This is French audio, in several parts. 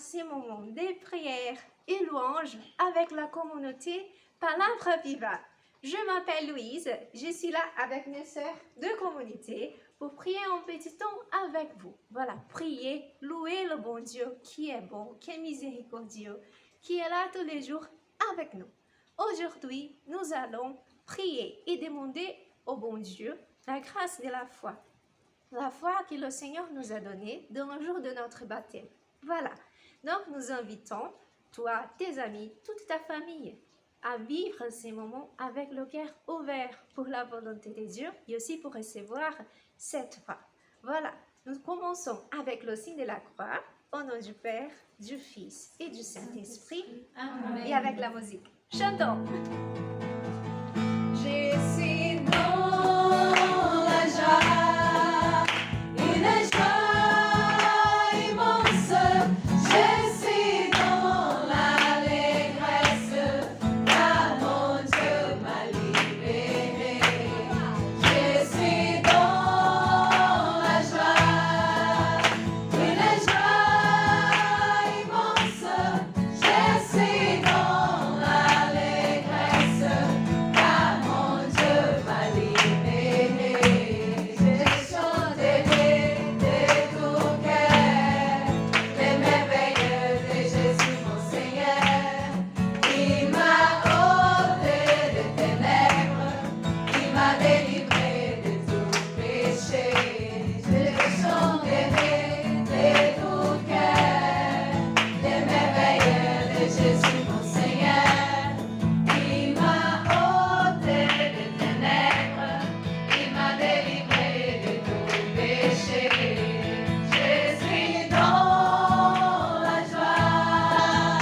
ces moments de prière et louange avec la communauté Palabra Viva. Je m'appelle Louise, je suis là avec mes sœurs de communauté pour prier un petit temps avec vous. Voilà, prier, louer le bon Dieu qui est bon, qui est miséricordieux, qui est là tous les jours avec nous. Aujourd'hui, nous allons prier et demander au bon Dieu la grâce de la foi. La foi que le Seigneur nous a donnée dans le jour de notre baptême. Voilà. Donc, nous invitons, toi, tes amis, toute ta famille, à vivre ces moments avec le cœur ouvert pour la volonté de Dieu et aussi pour recevoir cette foi. Voilà. Nous commençons avec le signe de la croix, au nom du Père, du Fils et du Saint-Esprit. Amen. Et avec la musique. Chantons. Je suis dans la joie, une joie immense. Je suis dans l'allégresse, car mon Dieu m'a libéré. Je suis dans la joie, une joie immense. Je suis dans l'allégresse, car mon Dieu m'a libéré. Je chanterai de tout cœur les merveilles de Jésus mon Seigneur. Il m'a ôté des ténèbres, il m'a délivré de tout péché. Je chanterai de tout cœur les merveilles de Jésus mon Seigneur. Il m'a ôté des ténèbres, il m'a délivré de tout péché. Je suis dans la joie,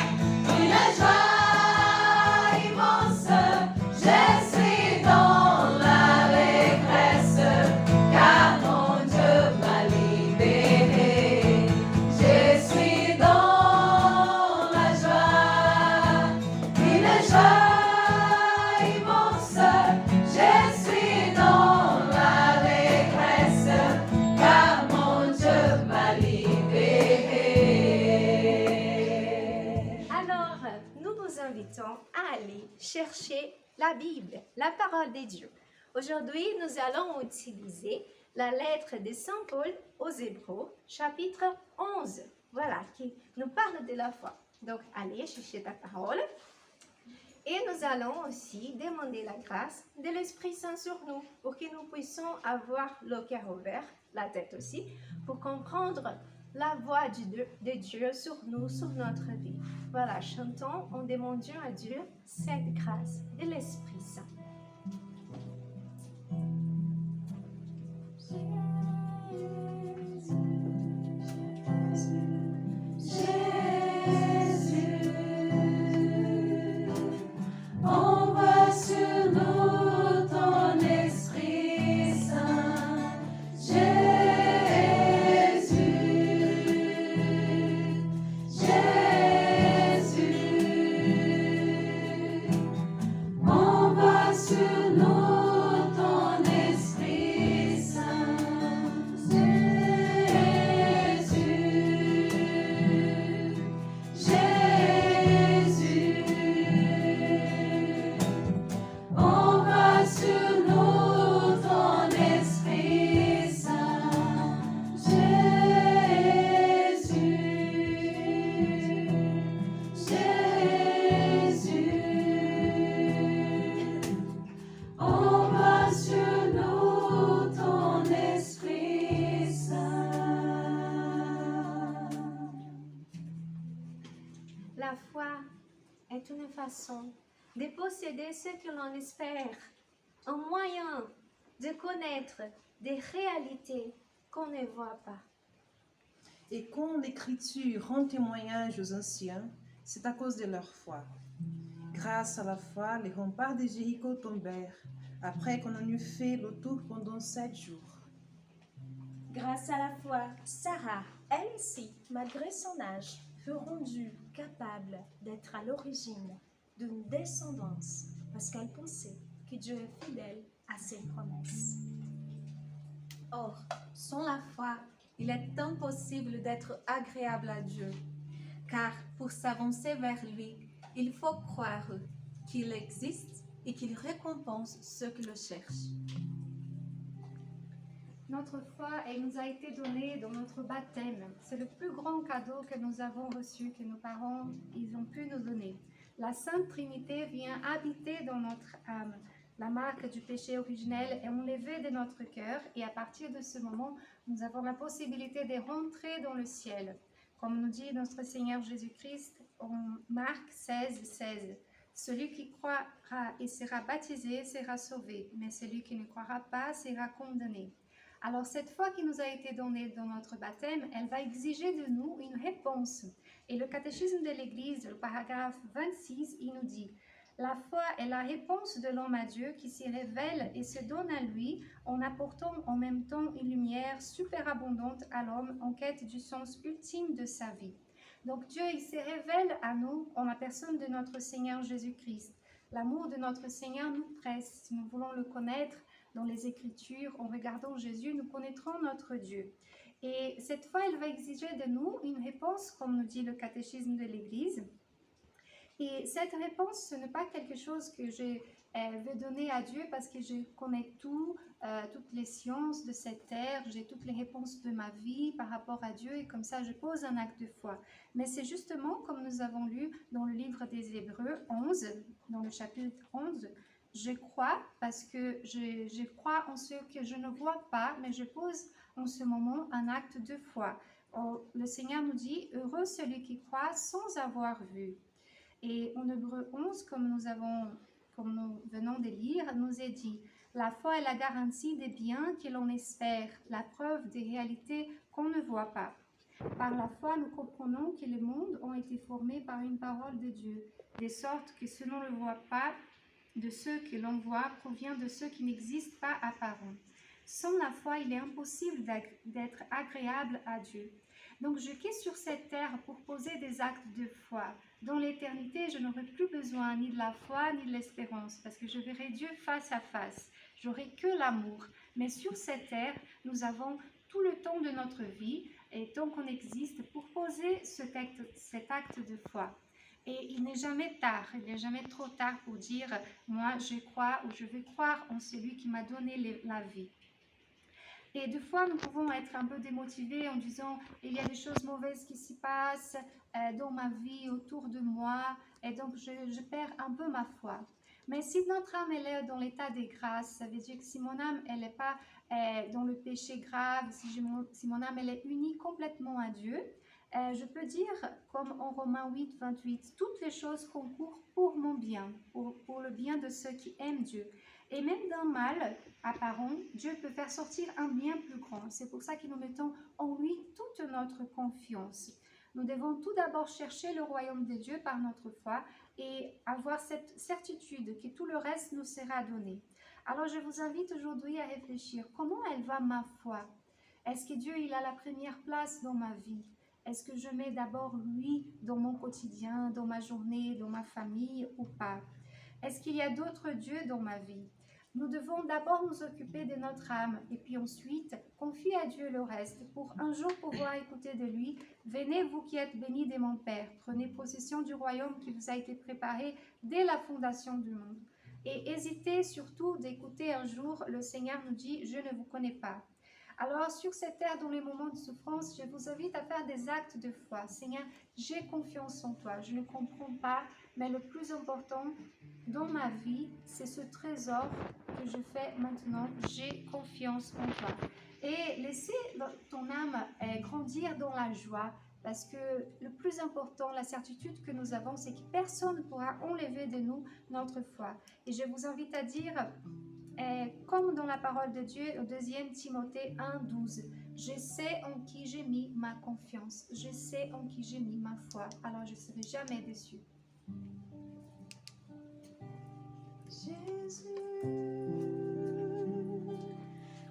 une joie immense. Je suis dans l'allégresse, car mon Dieu m'a libéré. Je suis dans la joie, une joie immense. Je suis dans l'allégresse, car mon Dieu m'a libéré. Alors, nous vous invitons à aller chercher la Bible, la parole de Dieu. Aujourd'hui, nous allons utiliser la lettre de Saint Paul aux Hébreux, chapitre 11, voilà, qui nous parle de la foi. Donc, allez chercher ta parole. Et nous allons aussi demander la grâce de l'Esprit Saint sur nous pour que nous puissions avoir le cœur ouvert, la tête aussi, pour comprendre la voix de Dieu sur nous, sur notre vie. Voilà, chantons en demandant à Dieu cette grâce de l'Esprit Saint. Envoie sur nous ton Esprit Saint, Jésus, Jésus. Envoie sur nous ton Esprit Saint, Jésus, Jésus. Envoie sur nous ton Esprit Saint, Jésus, Jésus. Envoie sur nous ton Esprit Saint. La foi est une façon de posséder ce que l'on espère, un moyen de connaître des réalités qu'on ne voit pas. Et quand l'Écriture rend témoignage aux anciens, c'est à cause de leur foi. Grâce à la foi, les remparts de Jéricho tombèrent, après qu'on en eut fait le tour pendant 7 jours. Grâce à la foi, Sarah, elle aussi, malgré son âge, fut rendue capable d'être à l'origine d'une descendance parce qu'elle pensait que Dieu est fidèle à ses promesses. Or, sans la foi, il est impossible d'être agréable à Dieu, car pour s'avancer vers lui, il faut croire qu'il existe et qu'il récompense ceux qui le cherchent. Notre foi, elle nous a été donnée dans notre baptême. C'est le plus grand cadeau que nous avons reçu, que nos parents ils ont pu nous donner. La Sainte Trinité vient habiter dans notre âme. La marque du péché originel est enlevée de notre cœur et à partir de ce moment, nous avons la possibilité de rentrer dans le ciel. Comme nous dit notre Seigneur Jésus-Christ en Marc 16, 16. Celui qui croira et sera baptisé sera sauvé, mais celui qui ne croira pas sera condamné. Alors cette foi qui nous a été donnée dans notre baptême, elle va exiger de nous une réponse. Et le catéchisme de l'Église, le paragraphe 26, il nous dit « La foi est la réponse de l'homme à Dieu qui s'y révèle et se donne à lui en apportant en même temps une lumière superabondante à l'homme en quête du sens ultime de sa vie. » Donc Dieu, il se révèle à nous en la personne de notre Seigneur Jésus-Christ. L'amour de notre Seigneur nous presse. Si nous voulons le connaître dans les Écritures, en regardant Jésus, nous connaîtrons notre Dieu. Et cette foi, elle va exiger de nous une réponse, comme nous dit le catéchisme de l'Église. Et cette réponse, ce n'est pas quelque chose que je vais donner à Dieu parce que je connais tout, toutes les sciences de cette terre, j'ai toutes les réponses de ma vie par rapport à Dieu et comme ça je pose un acte de foi. Mais c'est justement comme nous avons lu dans le livre des Hébreux 11, dans le chapitre 11, je crois parce que je crois en ce que je ne vois pas, mais je pose en ce moment un acte de foi. Le Seigneur nous dit, heureux celui qui croit sans avoir vu. Et en Hébreux 11, comme nous venons de lire, nous est dit, la foi est la garantie des biens que l'on espère, la preuve des réalités qu'on ne voit pas. Par la foi, nous comprenons que les mondes ont été formés par une parole de Dieu, de sorte que ce l'on ne voit pas de ceux que l'on voit provient de ceux qui n'existent pas apparents. Sans la foi, il est impossible d'être agréable à Dieu. Donc je quitte sur cette terre pour poser des actes de foi. Dans l'éternité, je n'aurai plus besoin ni de la foi ni de l'espérance parce que je verrai Dieu face à face. J'aurai que l'amour. Mais sur cette terre, nous avons tout le temps de notre vie et tant qu'on existe pour poser cet acte de foi. Et il n'est jamais tard, il n'est jamais trop tard pour dire « moi je crois ou je vais croire en celui qui m'a donné la vie ». Et des fois, nous pouvons être un peu démotivés en disant « il y a des choses mauvaises qui s'y passent dans ma vie, autour de moi, et donc je perds un peu ma foi ». Mais si notre âme elle est dans l'état des grâces, ça veut dire que si mon âme elle n'est pas dans le péché grave, si mon âme elle est unie complètement à Dieu, je peux dire, comme en Romains 8, 28, toutes les choses concourent pour mon bien, pour le bien de ceux qui aiment Dieu. Et même d'un mal apparent, Dieu peut faire sortir un bien plus grand. C'est pour ça que nous mettons en lui toute notre confiance. Nous devons tout d'abord chercher le royaume de Dieu par notre foi et avoir cette certitude que tout le reste nous sera donné. Alors je vous invite aujourd'hui à réfléchir, comment elle va ma foi? Est-ce que Dieu il a la première place dans ma vie? Est-ce que je mets d'abord lui dans mon quotidien, dans ma journée, dans ma famille ou pas? Est-ce qu'il y a d'autres dieux dans ma vie? Nous devons d'abord nous occuper de notre âme et puis ensuite confier à Dieu le reste pour un jour pouvoir écouter de lui. Venez vous qui êtes bénis de mon Père, prenez possession du royaume qui vous a été préparé dès la fondation du monde. Et hésitez surtout d'écouter un jour, le Seigneur nous dit, je ne vous connais pas. Alors, sur cette terre, dans les moments de souffrance, je vous invite à faire des actes de foi. Seigneur, j'ai confiance en toi. Je ne comprends pas, mais le plus important dans ma vie, c'est ce trésor que je fais maintenant. J'ai confiance en toi. Et laissez ton âme grandir dans la joie. Parce que le plus important, la certitude que nous avons, c'est que personne ne pourra enlever de nous notre foi. Et je vous invite à dire... comme dans la parole de Dieu au 2 Timothée 1, 12, je sais en qui j'ai mis ma confiance, je sais en qui j'ai mis ma foi, alors je ne serai jamais déçue.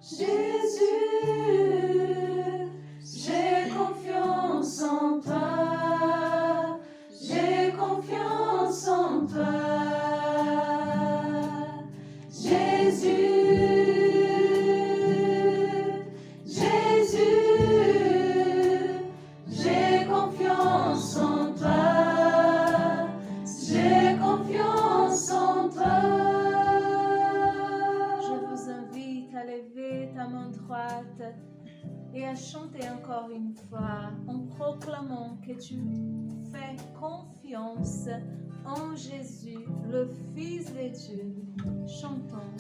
Jésus, j'ai confiance en toi, j'ai confiance en toi. Jésus, j'ai confiance en toi. invite et à chanter encore une fois en proclamant que tu fais confiance en Jésus, le Fils de Dieu. Chantons.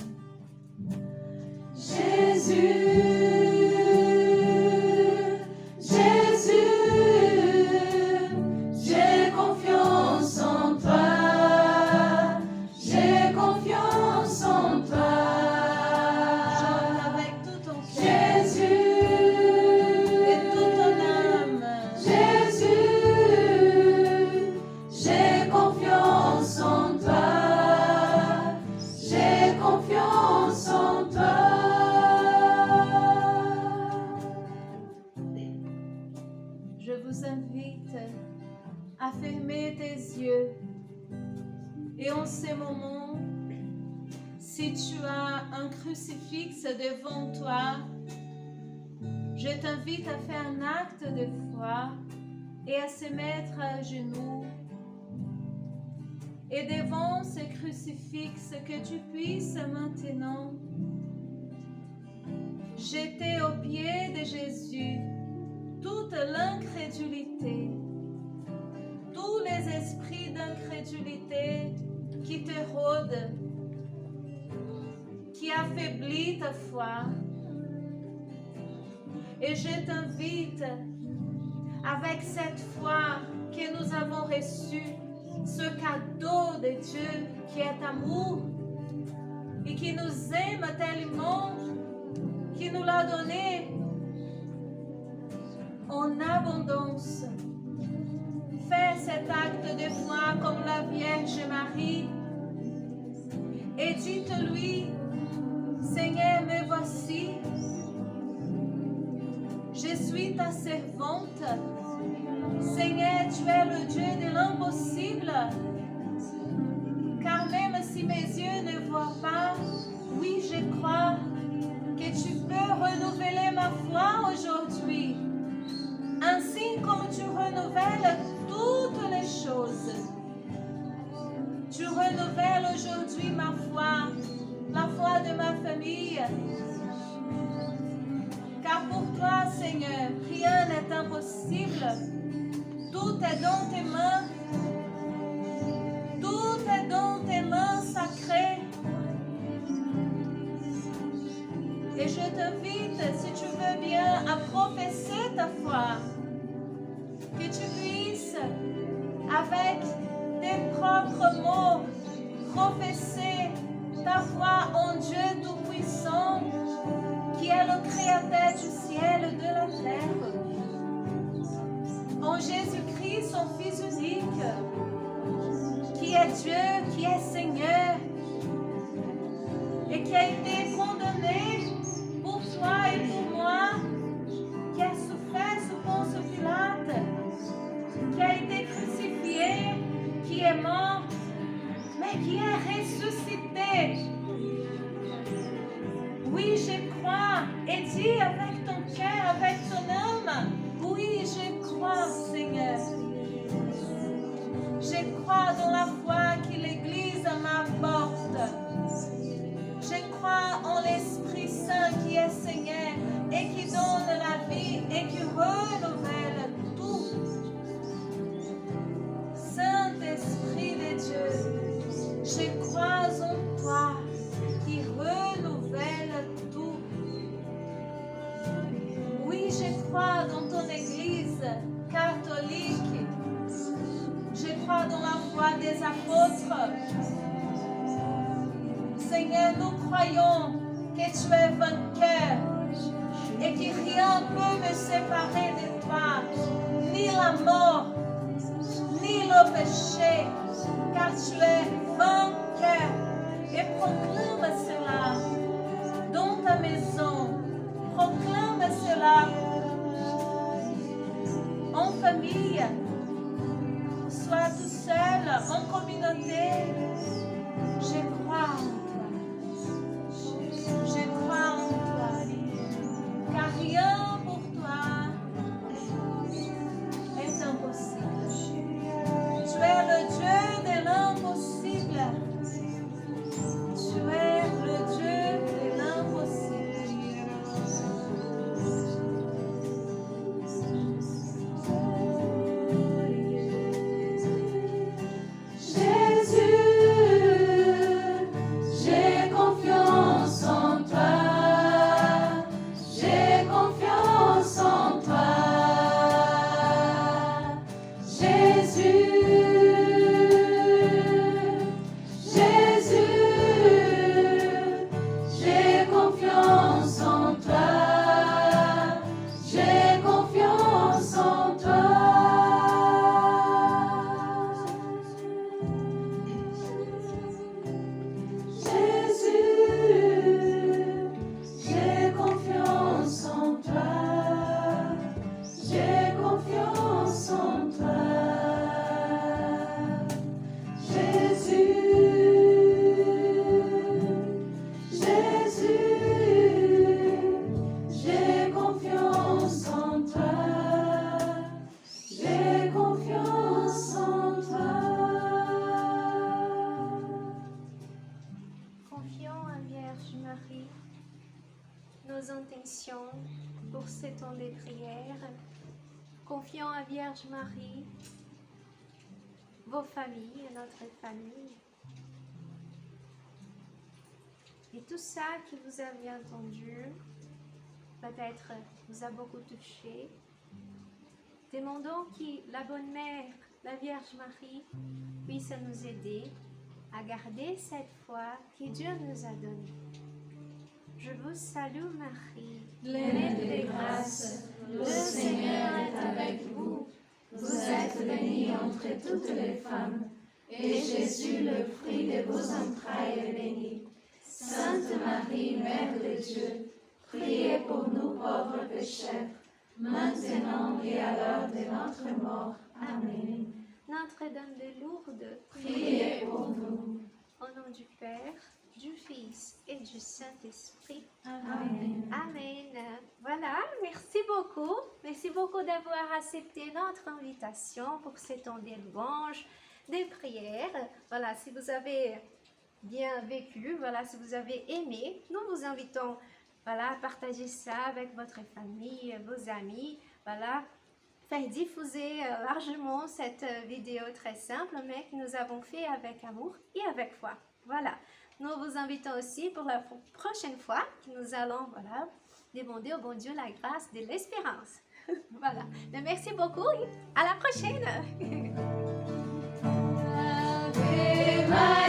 J'ai confiance en toi, j'ai confiance en toi. Chante avec tout ton cœur Jésus, et toute ton âme. Jésus, j'ai confiance en toi, j'ai confiance en toi. Je vous invite à fermer tes yeux et en ces moments, si tu as un crucifix devant toi, je t'invite à faire un acte de foi et à se mettre à genoux. Et devant ce crucifix, que tu puisses maintenant jeter aux pieds de Jésus toute l'incrédulité, tous les esprits d'incrédulité qui te rôdent, qui affaiblit ta foi. Et je t'invite, avec cette foi que nous avons reçue, ce cadeau de Dieu qui est amour et qui nous aime tellement, qui nous l'a donné en abondance. Fais cet acte de foi comme la Vierge Marie et dites-lui: Seigneur, me voici. Je suis ta servante. Seigneur, tu es le Dieu de l'impossible. Car même si mes yeux ne voient pas, oui, je crois que tu peux renouveler ma foi aujourd'hui. Ainsi comme tu renouvelles toutes les choses. Tu renouvelles aujourd'hui ma foi, la foi de ma famille. Car pour toi, Seigneur, rien n'est impossible. Tout est dans tes mains. Tout est dans tes mains sacrées. Et je t'invite, si tu veux bien, à professer ta foi. Que tu puisses, avec tes propres mots, professer ta foi en Dieu Tout-Puissant, qui est le Créateur du ciel et de la terre. En Jésus-Christ, son Fils unique, qui est Dieu, qui est Seigneur, et qui a été condamné pour toi et pour moi, qui a souffert sous Ponce Pilate, qui a été crucifié, qui est mort, mais qui est ressuscité. Oui, je crois. Et dis avec ton cœur, avec ton âme, oui, je crois, Seigneur. Je crois dans la foi que l'Église m'apporte. Je crois en l'Esprit Saint qui est Seigneur et qui donne la vie et qui renouvelle tout. Saint-Esprit de Dieu, je crois en toi qui renouvelle tout. Oui, je crois dans ton Église catholique. Je crois dans la foi des apôtres. Seigneur, nous croyons que tu es vainqueur et que rien ne peut me séparer de toi, ni la mort, ni le péché, car tu es vainqueur. Et proclame cela dans ta maison, proclame cela en famille, soit tout seul, en communauté. Je crois en toi. Je crois en toi. Car rien pour toi est impossible. Tu es le Dieu de l'impossible. bénédiction pour ce temps de prière. Confions à Vierge Marie, vos familles et notre famille. Et tout ça que vous avez entendu, peut-être vous a beaucoup touché. Demandons que la bonne mère, la Vierge Marie, puisse nous aider à garder cette foi que Dieu nous a donnée. Je vous salue Marie, Pleine de grâce, le Seigneur est avec vous. Vous êtes bénie entre toutes les femmes, et Jésus, le fruit de vos entrailles, est béni. Sainte Marie, Mère de Dieu, priez pour nous pauvres pécheurs, maintenant et à l'heure de notre mort. Amen. Notre-Dame de Lourdes, Priez pour nous. au nom du Père, du Fils et du Saint-Esprit. Amen. Amen. Voilà, merci beaucoup. Merci beaucoup d'avoir accepté notre invitation pour ce temps de louange, de prière. Voilà, si vous avez bien vécu, voilà, si vous avez aimé, nous vous invitons, voilà, à partager ça avec votre famille, vos amis, voilà, faire diffuser largement cette vidéo très simple, mais que nous avons fait avec amour et avec foi. Voilà. Nous vous invitons aussi pour la prochaine fois que nous allons, voilà, demander au bon Dieu la grâce de l'espérance. Voilà. Mais merci beaucoup et à la prochaine. Ave Maria.